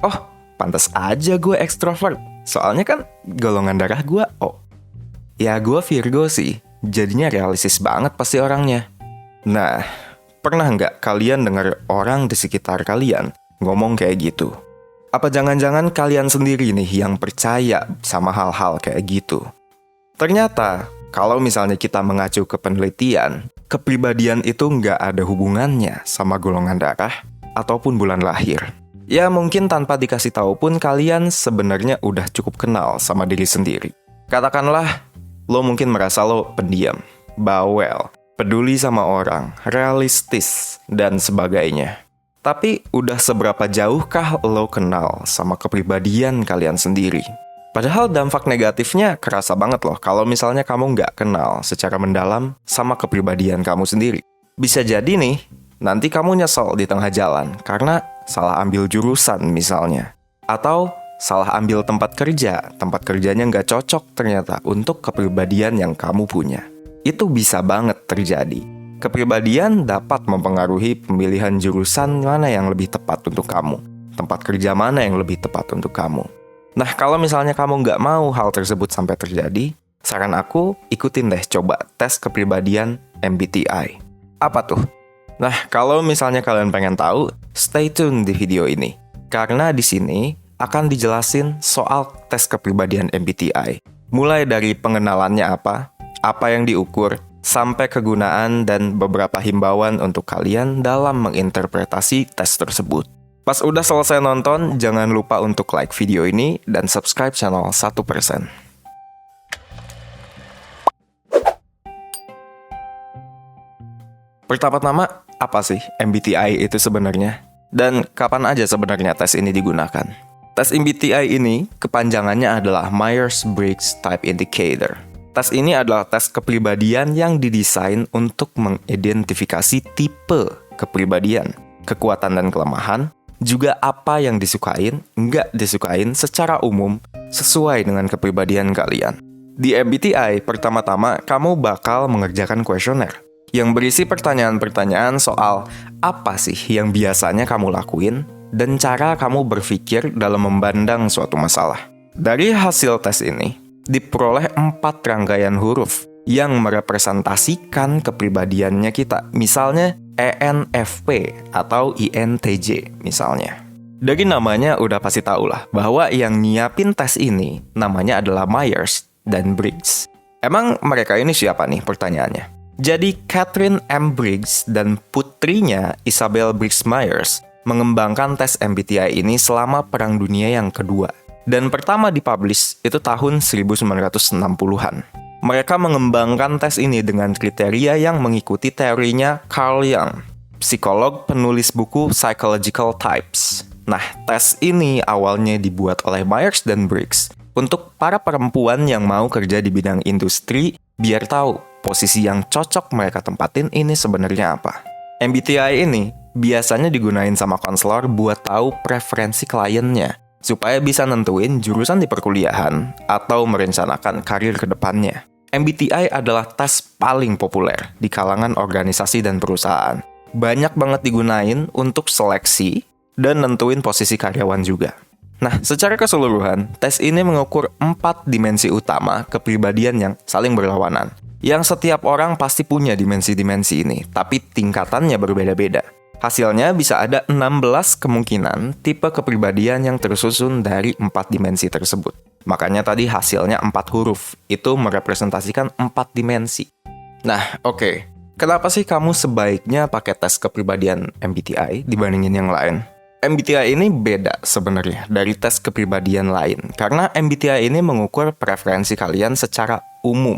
Oh, pantas aja gue ekstrovert. Soalnya kan golongan darah gue O. Ya gue Virgo sih, jadinya realistis banget pasti orangnya. Nah, pernah nggak kalian dengar orang di sekitar kalian ngomong kayak gitu? Apa jangan-jangan kalian sendiri nih yang percaya sama hal-hal kayak gitu? Ternyata, kalau misalnya kita mengacu ke penelitian, kepribadian itu nggak ada hubungannya sama golongan darah ataupun bulan lahir. Ya mungkin tanpa dikasih tahu pun kalian sebenarnya udah cukup kenal sama diri sendiri. Katakanlah, lo mungkin merasa lo pendiam, bawel, peduli sama orang, realistis, dan sebagainya. Tapi udah seberapa jauhkah lo kenal sama kepribadian kalian sendiri? Padahal dampak negatifnya kerasa banget loh kalau misalnya kamu nggak kenal secara mendalam sama kepribadian kamu sendiri. Bisa jadi nih, nanti kamu nyesel di tengah jalan karena salah ambil jurusan misalnya. Atau salah ambil tempat kerjanya nggak cocok ternyata untuk kepribadian yang kamu punya. Itu bisa banget terjadi. Kepribadian dapat mempengaruhi pemilihan jurusan mana yang lebih tepat untuk kamu. Tempat kerja mana yang lebih tepat untuk kamu. Nah, kalau misalnya kamu nggak mau hal tersebut sampai terjadi, saran aku ikutin deh coba tes kepribadian MBTI. Apa tuh? Nah, kalau misalnya kalian pengen tahu, stay tune di video ini. Karena di sini akan dijelasin soal tes kepribadian MBTI. Mulai dari pengenalannya apa yang diukur, sampai kegunaan dan beberapa himbauan untuk kalian dalam menginterpretasi tes tersebut. Pas udah selesai nonton, jangan lupa untuk like video ini dan subscribe channel 1%. Pertama-tama, apa sih MBTI itu sebenarnya? Dan kapan aja sebenarnya tes ini digunakan? Tes MBTI ini kepanjangannya adalah Myers-Briggs Type Indicator. Tes ini adalah tes kepribadian yang didesain untuk mengidentifikasi tipe kepribadian, kekuatan dan kelemahan, juga apa yang disukain, nggak disukain secara umum sesuai dengan kepribadian kalian. Di MBTI, pertama-tama kamu bakal mengerjakan kuesioner yang berisi pertanyaan-pertanyaan soal apa sih yang biasanya kamu lakuin dan cara kamu berpikir dalam memandang suatu masalah. Dari hasil tes ini, diperoleh 4 rangkaian huruf yang merepresentasikan kepribadiannya kita. Misalnya ENFP atau INTJ misalnya. Dari namanya udah pasti tahu lah bahwa yang nyiapin tes ini namanya adalah Myers dan Briggs. Emang mereka ini siapa nih pertanyaannya? Jadi Catherine M. Briggs dan putrinya Isabel Briggs Myers mengembangkan tes MBTI ini selama Perang Dunia yang kedua. Dan pertama dipublish itu tahun 1960-an. Mereka mengembangkan tes ini dengan kriteria yang mengikuti teorinya Carl Jung, psikolog penulis buku Psychological Types. Nah, tes ini awalnya dibuat oleh Myers dan Briggs untuk para perempuan yang mau kerja di bidang industri biar tahu posisi yang cocok mereka tempatin ini sebenarnya apa. MBTI ini biasanya digunain sama konselor buat tahu preferensi kliennya, supaya bisa nentuin jurusan di perkuliahan atau merencanakan karir ke depannya. MBTI adalah tes paling populer di kalangan organisasi dan perusahaan. Banyak banget digunain untuk seleksi dan nentuin posisi karyawan juga. Nah, secara keseluruhan, tes ini mengukur 4 dimensi utama kepribadian yang saling berlawanan. Yang setiap orang pasti punya dimensi-dimensi ini, tapi tingkatannya berbeda-beda. Hasilnya bisa ada 16 kemungkinan tipe kepribadian yang tersusun dari 4 dimensi tersebut. Makanya tadi hasilnya 4 huruf, itu merepresentasikan 4 dimensi. Nah, oke. Kenapa sih kamu sebaiknya pakai tes kepribadian MBTI dibandingin yang lain? MBTI ini beda sebenarnya dari tes kepribadian lain, karena MBTI ini mengukur preferensi kalian secara umum.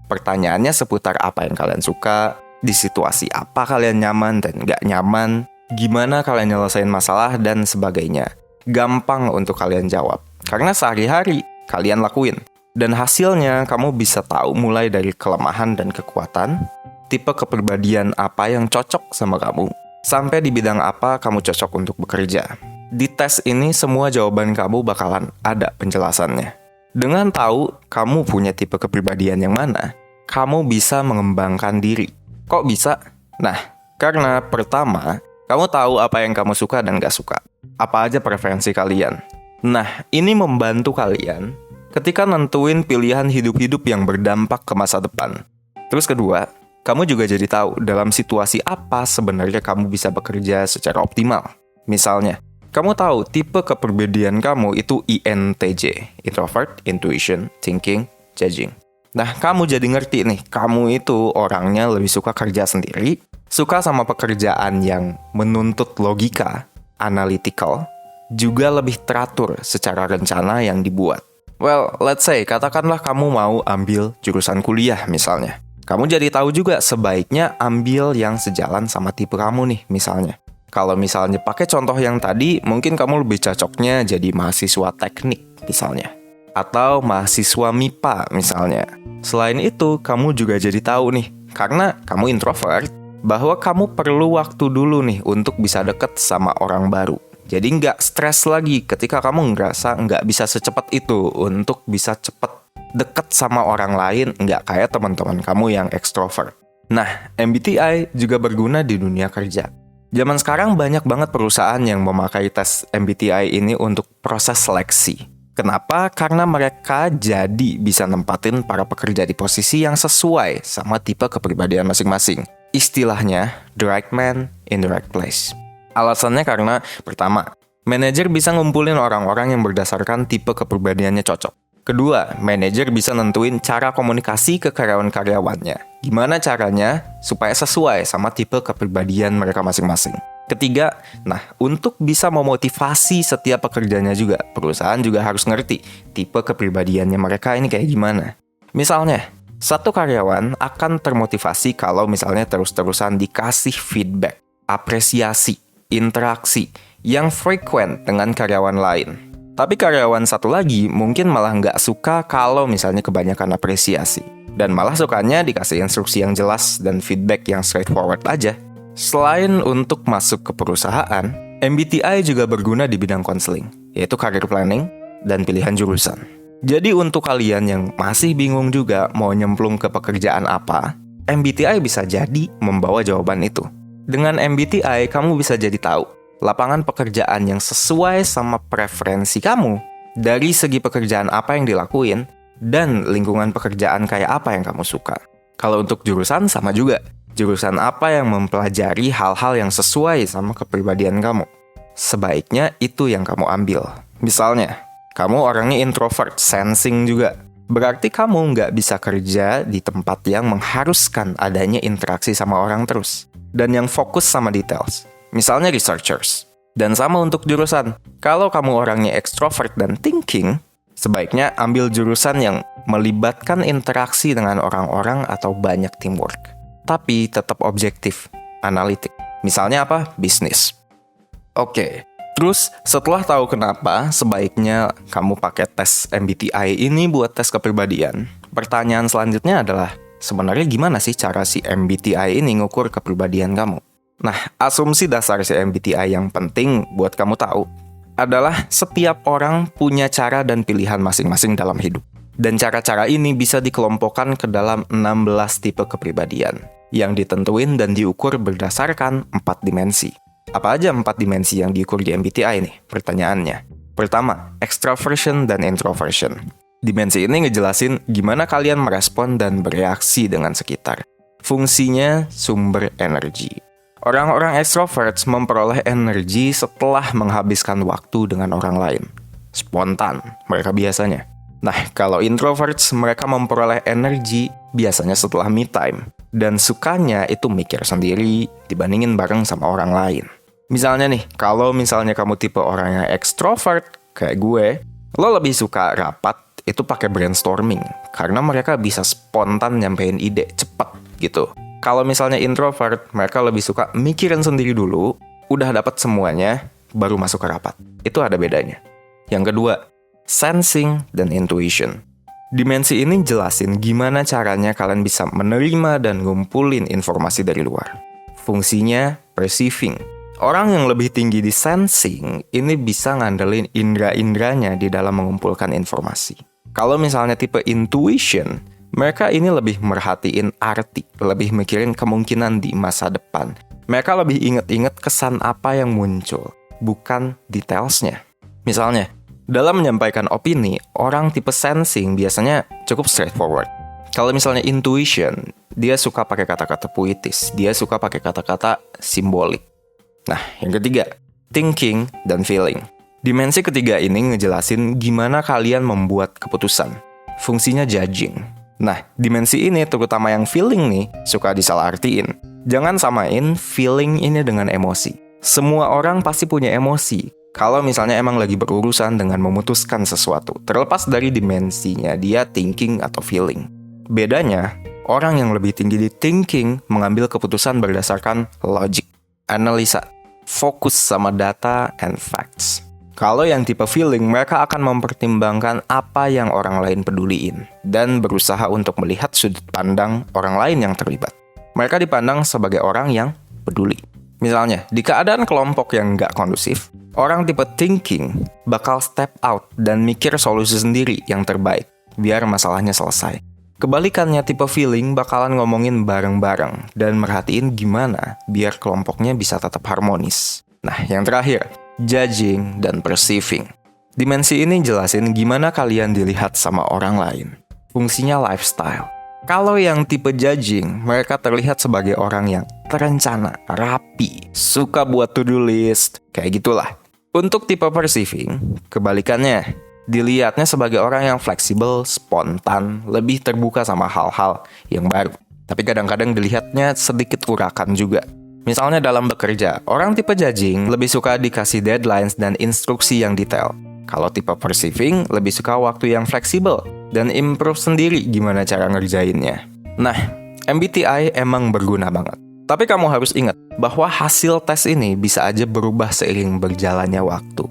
Pertanyaannya seputar apa yang kalian suka, di situasi apa kalian nyaman dan nggak nyaman, gimana kalian nyelesain masalah, dan sebagainya. Gampang untuk kalian jawab, karena sehari-hari kalian lakuin. Dan hasilnya kamu bisa tahu mulai dari kelemahan dan kekuatan, tipe kepribadian apa yang cocok sama kamu, sampai di bidang apa kamu cocok untuk bekerja. Di tes ini semua jawaban kamu bakalan ada penjelasannya. Dengan tahu kamu punya tipe kepribadian yang mana, kamu bisa mengembangkan diri. Kok bisa? Nah, karena pertama, Kamu tahu apa yang kamu suka dan gak suka. Apa aja preferensi kalian. Nah, ini membantu kalian ketika nentuin pilihan hidup-hidup yang berdampak ke masa depan. Terus kedua, kamu juga jadi tahu dalam situasi apa sebenarnya kamu bisa bekerja secara optimal. Misalnya, kamu tahu tipe kepribadian kamu itu INTJ, Introvert, Intuition, Thinking, Judging. Nah, kamu jadi ngerti nih, kamu itu orangnya lebih suka kerja sendiri, suka sama pekerjaan yang menuntut logika, analytical, juga lebih teratur secara rencana yang dibuat. Well, let's say, katakanlah kamu mau ambil jurusan kuliah misalnya. Kamu jadi tahu juga sebaiknya ambil yang sejalan sama tipe kamu nih misalnya. Kalau misalnya pakai contoh yang tadi, mungkin kamu lebih cocoknya jadi mahasiswa teknik misalnya. Atau mahasiswa MIPA misalnya. Selain itu, kamu juga jadi tahu nih, karena kamu introvert, bahwa kamu perlu waktu dulu nih untuk bisa deket sama orang baru. Jadi nggak stres lagi ketika kamu ngerasa nggak bisa secepat itu untuk bisa cepet deket sama orang lain, nggak kayak teman-teman kamu yang ekstrovert. Nah, MBTI juga berguna di dunia kerja. Zaman sekarang banyak banget perusahaan yang memakai tes MBTI ini untuk proses seleksi. Kenapa? Karena mereka jadi bisa nempatin para pekerja di posisi yang sesuai sama tipe kepribadian masing-masing. Istilahnya, the right man in the right place. Alasannya karena, pertama, manajer bisa ngumpulin orang-orang yang berdasarkan tipe kepribadiannya cocok. Kedua, manajer bisa nentuin cara komunikasi ke karyawan-karyawannya. Gimana caranya supaya sesuai sama tipe kepribadian mereka masing-masing. Ketiga, nah, untuk bisa memotivasi setiap pekerjanya juga, perusahaan juga harus ngerti tipe kepribadiannya mereka ini kayak gimana. Misalnya, satu karyawan akan termotivasi kalau misalnya terus-terusan dikasih feedback, apresiasi, interaksi yang frequent dengan karyawan lain. Tapi karyawan satu lagi mungkin malah nggak suka kalau misalnya kebanyakan apresiasi. Dan malah sukanya dikasih instruksi yang jelas dan feedback yang straightforward aja. Selain untuk masuk ke perusahaan, MBTI juga berguna di bidang konseling, yaitu career planning dan pilihan jurusan. Jadi untuk kalian yang masih bingung juga mau nyemplung ke pekerjaan apa, MBTI bisa jadi membawa jawaban itu. Dengan MBTI, kamu bisa jadi tahu lapangan pekerjaan yang sesuai sama preferensi kamu dari segi pekerjaan apa yang dilakuin dan lingkungan pekerjaan kayak apa yang kamu suka. Kalau untuk jurusan sama juga. Jurusan apa yang mempelajari hal-hal yang sesuai sama kepribadian kamu. Sebaiknya itu yang kamu ambil. Misalnya, kamu orangnya introvert, sensing juga. Berarti kamu nggak bisa kerja di tempat yang mengharuskan adanya interaksi sama orang terus. Dan yang fokus sama details. Misalnya researchers. Dan sama untuk jurusan. Kalau kamu orangnya extrovert dan thinking, sebaiknya ambil jurusan yang melibatkan interaksi dengan orang-orang atau banyak teamwork. Tapi tetap objektif, analitik. Misalnya apa? Bisnis. Oke. Terus setelah tahu kenapa sebaiknya kamu pakai tes MBTI ini buat tes kepribadian, pertanyaan selanjutnya adalah, sebenarnya gimana sih cara si MBTI ini ngukur kepribadian kamu? Nah, asumsi dasar si MBTI yang penting buat kamu tahu adalah setiap orang punya cara dan pilihan masing-masing dalam hidup. Dan cara-cara ini bisa dikelompokkan ke dalam 16 tipe kepribadian yang ditentuin dan diukur berdasarkan 4 dimensi. Apa aja 4 dimensi yang diukur di MBTI nih? Pertanyaannya. Pertama, extraversion dan introversion. Dimensi ini ngejelasin gimana kalian merespon dan bereaksi dengan sekitar. Fungsinya sumber energi. Orang-orang extroverts memperoleh energi setelah menghabiskan waktu dengan orang lain. Spontan, mereka biasanya. Nah, kalau introverts, mereka memperoleh energi biasanya setelah me time. Dan sukanya itu mikir sendiri dibandingin bareng sama orang lain. Misalnya nih, kalau misalnya kamu tipe orang yang extrovert kayak gue, lo lebih suka rapat itu pakai brainstorming. Karena mereka bisa spontan nyampein ide cepet gitu. Kalau misalnya introvert, mereka lebih suka mikirin sendiri dulu, udah dapat semuanya, baru masuk ke rapat. Itu ada bedanya. Yang kedua, sensing dan intuition. Dimensi ini jelasin gimana caranya kalian bisa menerima dan ngumpulin informasi dari luar. Fungsinya perceiving. Orang yang lebih tinggi di sensing ini bisa ngandelin indera-inderanya di dalam mengumpulkan informasi. Kalau misalnya tipe intuition, mereka ini lebih merhatiin arti, lebih mikirin kemungkinan di masa depan. Mereka lebih inget-inget kesan apa yang muncul, bukan detailsnya. Misalnya, dalam menyampaikan opini, orang tipe sensing biasanya cukup straightforward. Kalau misalnya intuition, dia suka pakai kata-kata puitis, dia suka pakai kata-kata simbolik. Nah, yang ketiga, thinking dan feeling. Dimensi ketiga ini ngejelasin gimana kalian membuat keputusan. Fungsinya judging. Nah, dimensi ini terutama yang feeling nih, suka disalahartiin. Jangan samain feeling ini dengan emosi. Semua orang pasti punya emosi. Kalau misalnya emang lagi berurusan dengan memutuskan sesuatu, terlepas dari dimensinya dia thinking atau feeling. Bedanya, orang yang lebih tinggi di thinking mengambil keputusan berdasarkan logic, analisa, fokus sama data and facts. Kalau yang tipe feeling, mereka akan mempertimbangkan apa yang orang lain peduliin dan berusaha untuk melihat sudut pandang orang lain yang terlibat. Mereka dipandang sebagai orang yang peduli. Misalnya, di keadaan kelompok yang nggak kondusif, orang tipe thinking bakal step out dan mikir solusi sendiri yang terbaik, biar masalahnya selesai. Kebalikannya, tipe feeling bakalan ngomongin bareng-bareng dan merhatiin gimana biar kelompoknya bisa tetap harmonis. Nah, yang terakhir, judging dan perceiving. Dimensi ini jelasin gimana kalian dilihat sama orang lain. Fungsinya lifestyle. Kalau yang tipe judging, mereka terlihat sebagai orang yang terencana, rapi, suka buat to-do list, kayak gitulah. Untuk tipe perceiving, kebalikannya, dilihatnya sebagai orang yang fleksibel, spontan, lebih terbuka sama hal-hal yang baru. Tapi kadang-kadang dilihatnya sedikit urakan juga. Misalnya dalam bekerja, orang tipe judging lebih suka dikasih deadlines dan instruksi yang detail. Kalau tipe perceiving lebih suka waktu yang fleksibel dan improve sendiri gimana cara ngerjainnya. Nah, MBTI emang berguna banget. Tapi kamu harus ingat bahwa hasil tes ini bisa aja berubah seiring berjalannya waktu.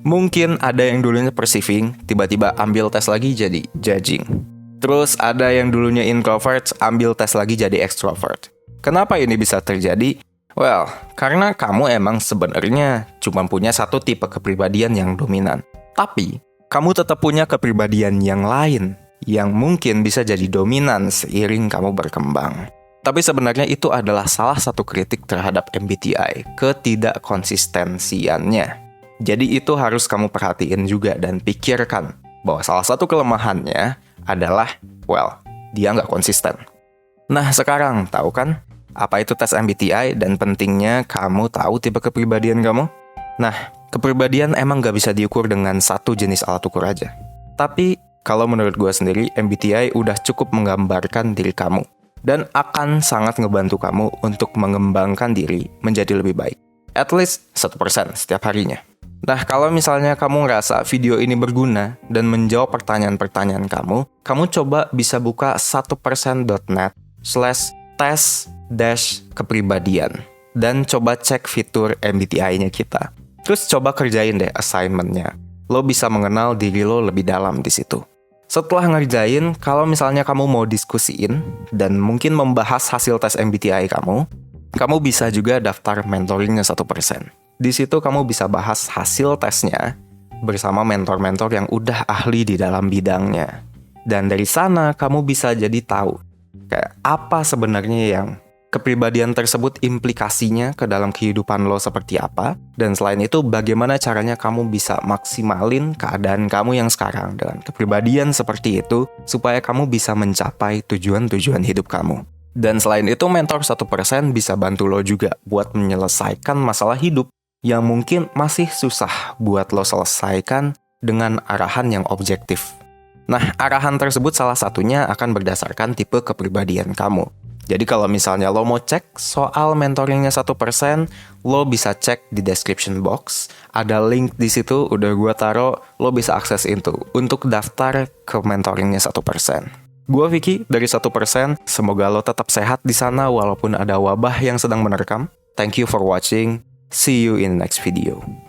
Mungkin ada yang dulunya perceiving, tiba-tiba ambil tes lagi jadi judging. Terus ada yang dulunya introvert, ambil tes lagi jadi extrovert. Kenapa ini bisa terjadi? Well, karena kamu emang sebenarnya cuma punya satu tipe kepribadian yang dominan. Tapi, kamu tetap punya kepribadian yang lain yang mungkin bisa jadi dominan seiring kamu berkembang. Tapi sebenarnya itu adalah salah satu kritik terhadap MBTI, ketidakkonsistensiannya. Jadi itu harus kamu perhatiin juga dan pikirkan bahwa salah satu kelemahannya adalah, well, dia nggak konsisten. Nah, sekarang tahu kan? Apa itu tes MBTI dan pentingnya kamu tahu tipe kepribadian kamu? Nah, kepribadian emang gak bisa diukur dengan satu jenis alat ukur aja. Tapi, kalau menurut gue sendiri, MBTI udah cukup menggambarkan diri kamu. Dan akan sangat ngebantu kamu untuk mengembangkan diri menjadi lebih baik. At least 1% setiap harinya. Nah, kalau misalnya kamu ngerasa video ini berguna dan menjawab pertanyaan-pertanyaan kamu coba bisa buka 1%.net/tes-kepribadian dan coba cek fitur MBTI-nya kita. Terus coba kerjain deh assignment-nya. Lo bisa mengenal diri lo lebih dalam di situ. Setelah ngerjain, kalau misalnya kamu mau diskusiin dan mungkin membahas hasil tes MBTI kamu bisa juga daftar mentoringnya 1%. Di situ kamu bisa bahas hasil tesnya bersama mentor-mentor yang udah ahli di dalam bidangnya. Dan dari sana kamu bisa jadi tahu kayak apa sebenarnya yang kepribadian tersebut implikasinya ke dalam kehidupan lo seperti apa. Dan selain itu bagaimana caranya kamu bisa maksimalin keadaan kamu yang sekarang dengan kepribadian seperti itu supaya kamu bisa mencapai tujuan-tujuan hidup kamu. Dan selain itu mentor 1% bisa bantu lo juga buat menyelesaikan masalah hidup yang mungkin masih susah buat lo selesaikan dengan arahan yang objektif. Nah, arahan tersebut salah satunya akan berdasarkan tipe kepribadian kamu. Jadi kalau misalnya lo mau cek soal mentoringnya 1%, lo bisa cek di description box. Ada link di situ, udah gua taruh, lo bisa akses itu untuk daftar ke mentoringnya 1%. Gua Vicky dari 1%, semoga lo tetap sehat di sana walaupun ada wabah yang sedang menerkam. Thank you for watching, see you in the next video.